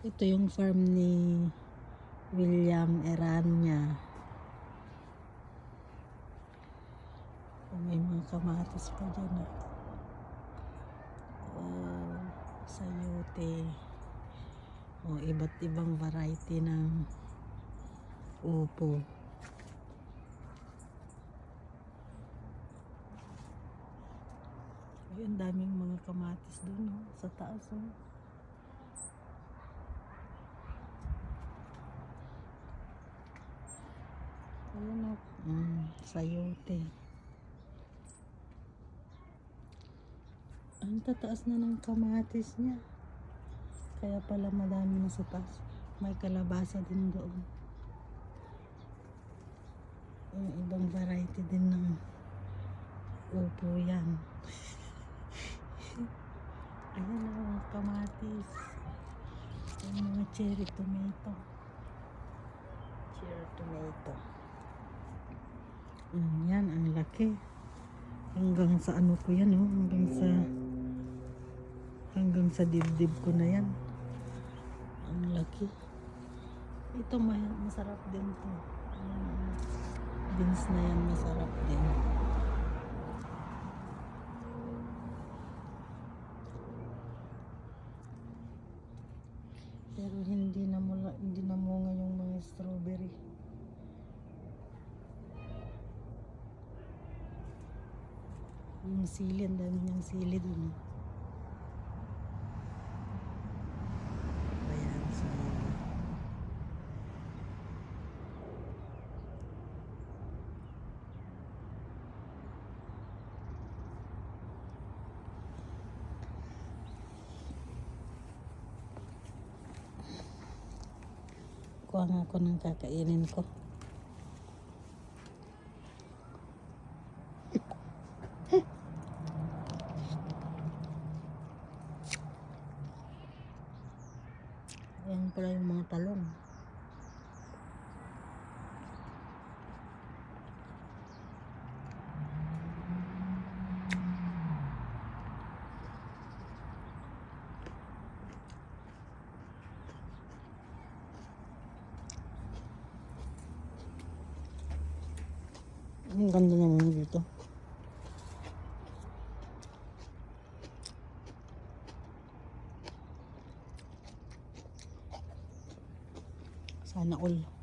Ito yung farm ni William Eranya. May mga kamatis pa dyan. Oh, sayote. Oh, iba't ibang variety ng upo. Ay, ang daming mga kamatis doon, oh, sa taas. Oh. Ayan, oh. Sayote. Ang tataas na ng kamatis niya. Kaya pala madami na sa taas. May kalabasa din doon. Yung ibang variety din ng upo yan. Ayan na mga kamatis. Yung mga cherry tomato. Cherry tomato. Yan, ang laki. Hanggang sa ano ko yan, oh. Hanggang sa dibdib ko na yan. Ang laki. Ito masarap din to. Beans na yan, masarap din. Pero hindi na munga yung mga strawberry. Yung sili, ang dami niyang sili dun. Ayan, sili. Kuha nga ako ng kakainin ko. Ayan pala yung mga talong. Ang ganda naman dito. Sana all.